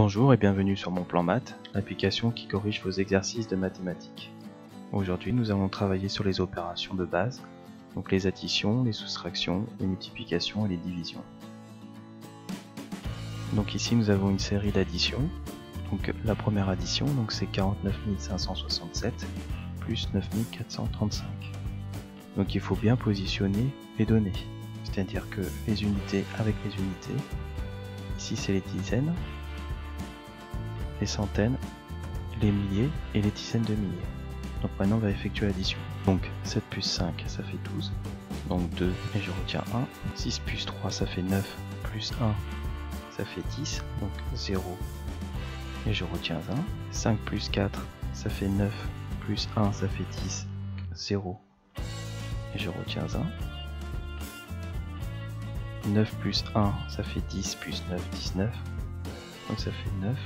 Bonjour et bienvenue sur Mon Plan Maths, l'application qui corrige vos exercices de mathématiques. Aujourd'hui, nous allons travailler sur les opérations de base, donc les additions, les soustractions, les multiplications et les divisions. Donc ici, nous avons une série d'additions. Donc la première addition, donc c'est 49 567 plus 9435. Donc il faut bien positionner les données, c'est-à-dire que les unités avec les unités. Ici, c'est les dizaines, les centaines, les milliers et les dizaines de milliers. Donc maintenant on va effectuer l'addition. Donc 7 plus 5 ça fait 12, donc 2 et je retiens 1. 6 plus 3 ça fait 9, plus 1 ça fait 10, donc 0 et je retiens 1. 5 plus 4 ça fait 9, plus 1 ça fait 10, 0 et je retiens 1. 9 plus 1 ça fait 10, plus 9, 19, donc ça fait 9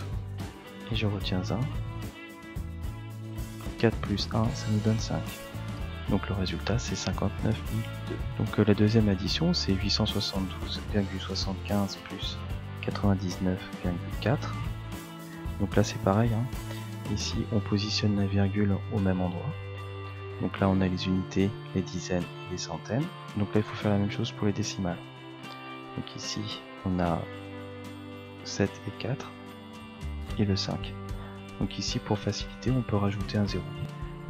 et je retiens 1. 4 plus 1 ça nous donne 5, donc le résultat c'est 59 002. Donc la deuxième addition c'est 872,75 plus 99,4. donc là c'est pareil, ici on positionne la virgule au même endroit. Donc là on a les unités, les dizaines et les centaines. Donc là il faut faire la même chose pour les décimales. Donc ici on a 7 et 4 et le 5. Donc ici pour faciliter on peut rajouter un 0.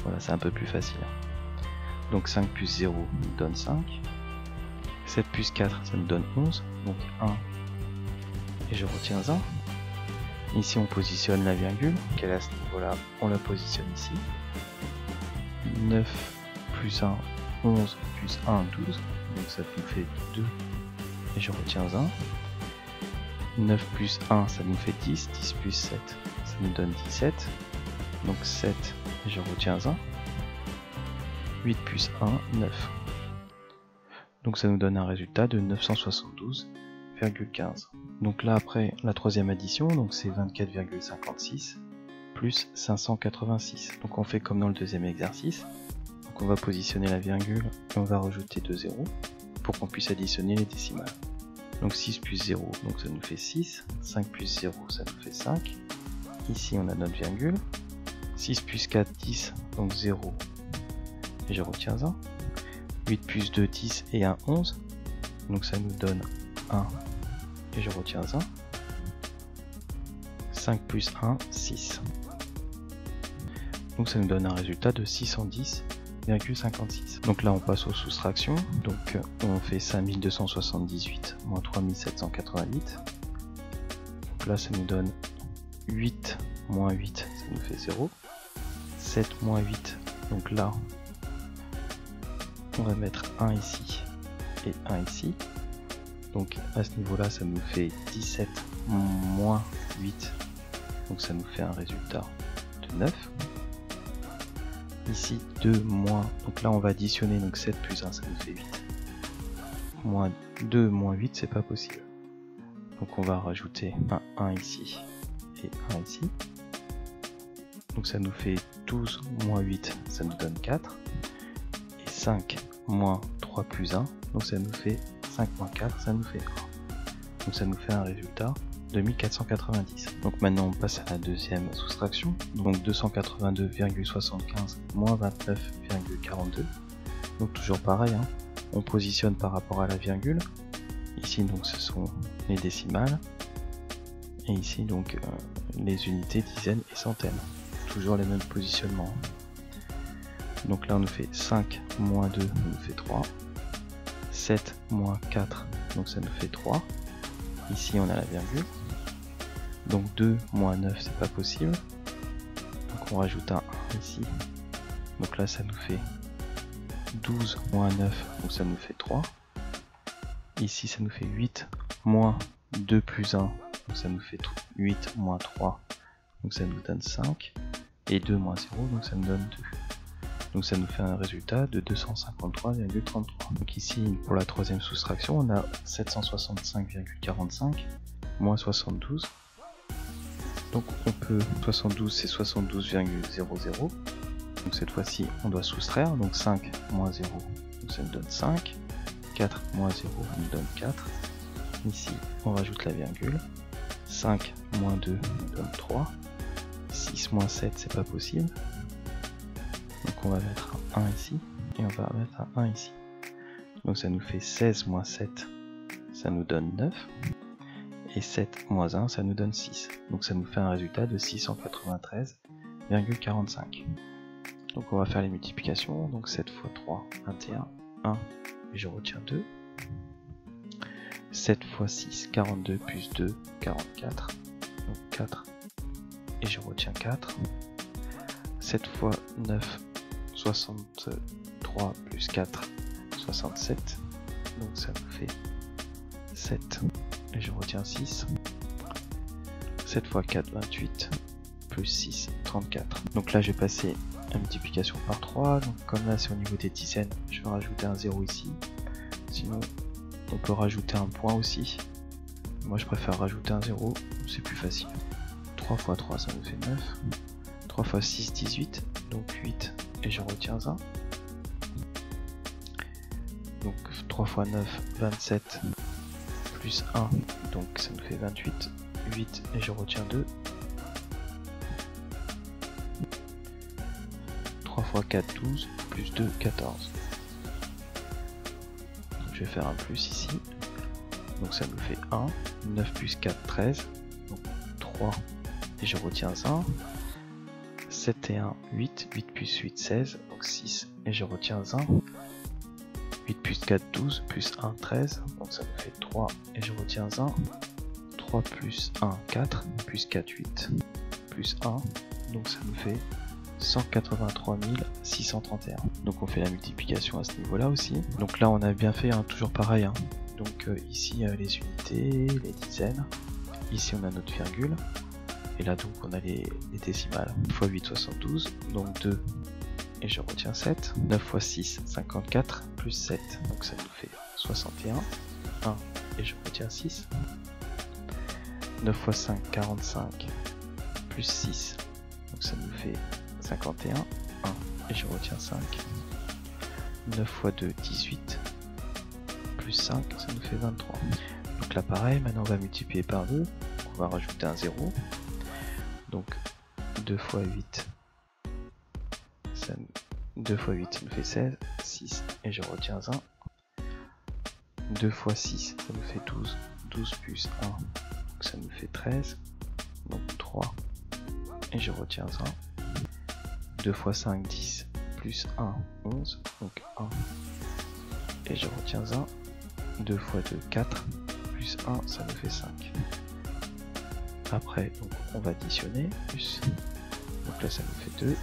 Voilà, c'est un peu plus facile. Donc 5 plus 0 nous donne 5. 7 plus 4 ça nous donne 11. Donc 1 et je retiens 1. Ici on positionne la virgule, qu'elle est à ce niveau là, on la positionne ici. 9 plus 1, 11 plus 1, 12. Donc ça nous fait 2 et je retiens 1. 9 plus 1 ça nous fait 10, 10 plus 7 ça nous donne 17, donc 7 et je retiens 1. 8 plus 1, 9. Donc ça nous donne un résultat de 972,15. Donc là après la troisième addition, donc c'est 24,56 plus 586. Donc on fait comme dans le deuxième exercice. Donc on va positionner la virgule et on va rajouter 2 zéros pour qu'on puisse additionner les décimales. Donc 6 plus 0, donc ça nous fait 6. 5 plus 0, ça nous fait 5. Ici on a notre virgule. 6 plus 4, 10, donc 0. Et je retiens 1. 8 plus 2, 10 et 1, 11. Donc ça nous donne 1 et je retiens 1. 5 plus 1, 6. Donc ça nous donne un résultat de 610,56. Donc là on passe aux soustractions. Donc on fait 5278 moins 3788. Donc là ça nous donne 8 moins 8, ça nous fait 0. 7 moins 8, donc là on va mettre 1 ici et 1 ici. Donc à ce niveau là ça nous fait 17 moins 8, donc ça nous fait un résultat de 9. Ici 2 moins, donc là on va additionner, donc 7 plus 1 ça nous fait 8. Moins 2 moins 8 c'est pas possible. Donc on va rajouter un 1 ici et 1 ici. Donc ça nous fait 12 moins 8, ça nous donne 4. Et 5 moins 3 plus 1, donc ça nous fait 5 moins 4, ça nous fait 1. Donc ça nous fait un résultat de 1490. Donc maintenant on passe à la deuxième soustraction. Donc 282,75 moins 29,42. Donc toujours pareil, on positionne par rapport à la virgule. Ici donc ce sont les décimales. Et ici donc les unités, dizaines et centaines. Toujours les mêmes positionnements. Donc là on nous fait 5 moins 2, ça nous fait 3. 7 moins 4, donc ça nous fait 3. Ici on a la virgule. Donc 2 moins 9 c'est pas possible. Donc on rajoute un 1 ici. Donc là ça nous fait 12 moins 9, donc ça nous fait 3. Ici ça nous fait 8 moins 2 plus 1, donc ça nous fait 8 moins 3, donc ça nous donne 5. Et 2 moins 0, donc ça nous donne 2. Donc ça nous fait un résultat de 253,33. Donc ici pour la troisième soustraction on a 765,45 moins 72. Donc on peut, 72 c'est 72,00. Donc cette fois-ci on doit soustraire, donc 5 moins 0, donc ça nous donne 5. 4 moins 0 nous donne 4. Ici on rajoute la virgule. 5 moins 2 nous donne 3. 6 moins 7, c'est pas possible. Donc on va mettre un 1 ici, et on va mettre un 1 ici. Donc ça nous fait 16 moins 7, ça nous donne 9. Et 7 moins 1, ça nous donne 6. Donc ça nous fait un résultat de 693,45. Donc on va faire les multiplications. Donc 7 fois 3, 21, 1, et je retiens 2. 7 fois 6, 42, plus 2, 44. Donc 4, et je retiens 4. 7 fois 9, 63, plus 4, 67. Donc ça nous fait 7. Et je retiens 6. 7 fois 4, 28, plus 6, 34. Donc là, je vais passer la multiplication par 3. Donc comme là, c'est au niveau des dizaines, je vais rajouter un 0 ici. Sinon, on peut rajouter un point aussi. Moi, je préfère rajouter un 0, c'est plus facile. 3 fois 3, ça nous fait 9. 3 fois 6, 18, donc 8, et je retiens 1. Donc 3 fois 9, 27. Plus 1, donc ça nous fait 28, 8 et je retiens 2. 3 fois 4, 12, plus 2, 14. Donc je vais faire un plus ici, donc ça nous fait 1, 9 plus 4, 13, donc 3 et je retiens 1. 7 et 1, 8, 8 plus 8, 16, donc 6 et je retiens 1. 8 plus 4, 12, plus 1, 13, donc ça me fait 3 et je retiens 1. 3 plus 1, 4, plus 4, 8, plus 1, donc ça nous fait 183 631. Donc on fait la multiplication à ce niveau-là aussi. Donc là on a bien fait, hein, toujours pareil. Hein. Donc ici les unités, les dizaines, ici on a notre virgule, et là donc on a les décimales. 1 fois 8, 72, donc 2. Et je retiens 7. 9 fois 6, 54, plus 7. Donc ça nous fait 61. 1. Et je retiens 6. 9 fois 5, 45, plus 6. Donc ça nous fait 51. 1. Et je retiens 5. 9 fois 2, 18. Plus 5, ça nous fait 23. Donc là pareil, maintenant on va multiplier par 2. On va rajouter un 0. Donc 2 fois 8. 2 fois 8 ça nous fait 16, 6 et je retiens 1. 2 fois 6 ça nous fait 12, 12 plus 1 donc ça nous fait 13, donc 3 et je retiens 1. 2 fois 5, 10 plus 1, 11, donc 1 et je retiens 1. 2 fois 2, 4 plus 1 ça nous fait 5. Après donc on va additionner plus, donc là ça nous fait 2,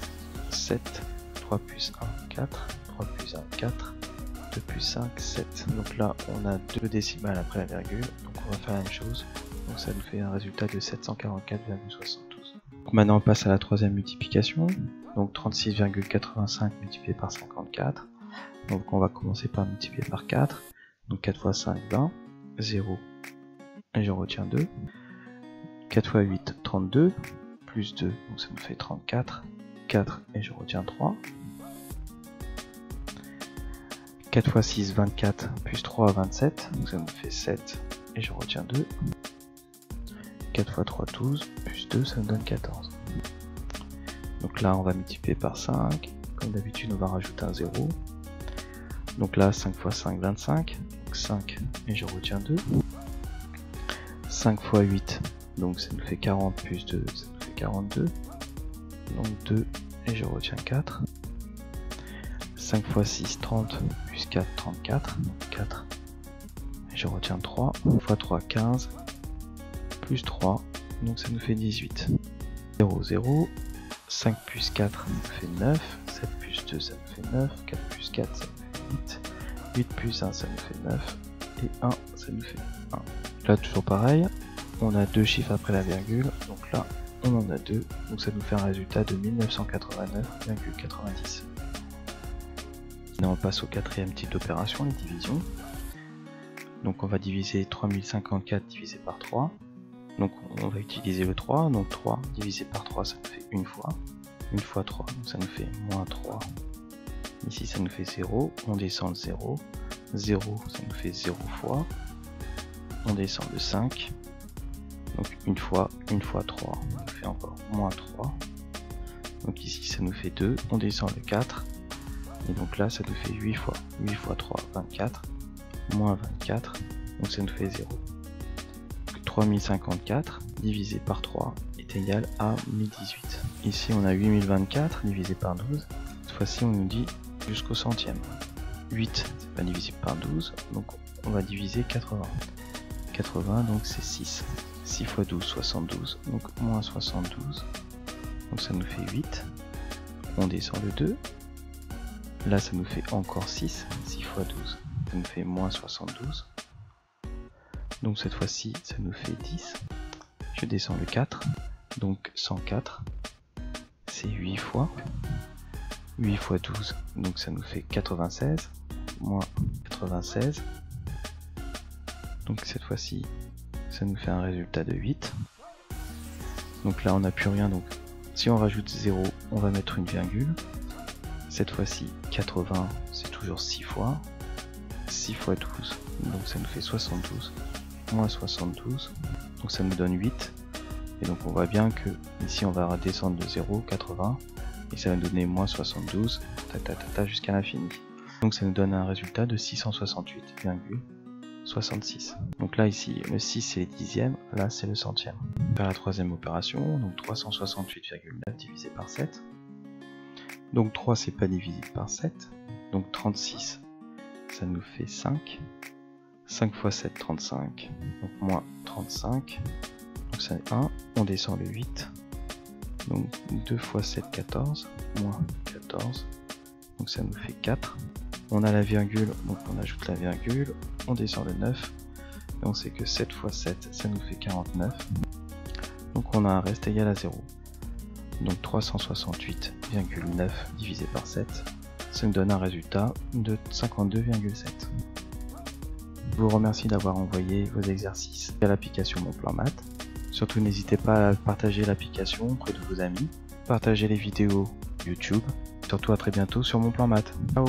7, 3 plus 1, 4, 3 plus 1, 4, 2 plus 5, 7. Donc là, on a 2 décimales après la virgule, donc on va faire la même chose. Donc ça nous fait un résultat de 744,72. Maintenant, on passe à la troisième multiplication. Donc 36,85 multiplié par 54. Donc on va commencer par multiplier par 4. Donc 4 fois 5, 20, 0, et je retiens 2. 4 fois 8, 32, plus 2, donc ça nous fait 34. 4 et je retiens 3. 4 fois 6, 24, plus 3, 27, donc ça me fait 7 et je retiens 2. 4 fois 3, 12, plus 2, ça me donne 14. Donc là on va multiplier par 5, comme d'habitude on va rajouter un 0. Donc là 5 fois 5, 25, donc 5 et je retiens 2. 5 fois 8, donc ça nous fait 40, plus 2, ça nous fait 42. Donc 2 et je retiens 4. 5 fois 6, 30, plus 4, 34, donc 4 et je retiens 3. 1 fois 3, 15, plus 3, donc ça nous fait 18. 0, 0, 5 plus 4, ça nous fait 9, 7 plus 2, ça nous fait 9, 4 plus 4, ça nous fait 8, 8 plus 1, ça nous fait 9, et 1, ça nous fait 1. Là toujours pareil, on a deux chiffres après la virgule, donc là on en a deux, donc ça nous fait un résultat de 1989,90. Maintenant on passe au quatrième type d'opération, les divisions. Donc on va diviser 3054 divisé par 3. Donc on va utiliser le 3, donc 3 divisé par 3 ça nous fait une fois. Une fois 3, donc ça nous fait moins 3. Ici ça nous fait 0, on descend de 0. 0 ça nous fait 0 fois. On descend de 5. Donc une fois 3, on fait encore moins 3. Donc ici ça nous fait 2, on descend le 4. Et donc là ça nous fait 8 fois 3, 24. Moins 24, donc ça nous fait 0. 3054 divisé par 3 est égal à 1018. Ici on a 8024 divisé par 12. Cette fois-ci on nous dit jusqu'au centième. 8 c'est pas divisible par 12, donc on va diviser 80. 80 donc c'est 6. 6 fois 12, 72, donc moins 72. Donc ça nous fait 8. On descend le 2. Là ça nous fait encore 6. 6 fois 12, ça nous fait moins 72. Donc cette fois-ci ça nous fait 10. Je descends le 4. Donc 104. C'est 8 fois. 8 fois 12, donc ça nous fait 96. Moins 96. Donc cette fois-ci ça nous fait un résultat de 8. Donc là on n'a plus rien, donc si on rajoute 0 on va mettre une virgule. Cette fois-ci 80 c'est toujours 6 fois. 6 fois 12, donc ça nous fait 72. Moins 72, donc ça nous donne 8. Et donc on voit bien que ici on va redescendre de 0, 80. Et ça va nous donner moins 72, jusqu'à l'infini. Donc ça nous donne un résultat de 668,66. Donc là ici, le 6 c'est les dixièmes, là c'est le centième. On va faire la troisième opération, donc 368,9 divisé par 7. Donc 3 c'est pas divisible par 7, donc 36 ça nous fait 5. 5 fois 7, 35, donc moins 35, donc ça est 1, on descend le 8. Donc 2 fois 7, 14, moins 14, donc ça nous fait 4. On a la virgule, donc on ajoute la virgule, on descend le 9, et on sait que 7 fois 7, ça nous fait 49. Donc on a un reste égal à 0. Donc 368,9 divisé par 7, ça nous donne un résultat de 52,7. Je vous remercie d'avoir envoyé vos exercices à l'application Mon Plan Maths. Surtout n'hésitez pas à partager l'application auprès de vos amis, partager les vidéos YouTube. Surtout à très bientôt sur Mon Plan Maths. Ciao.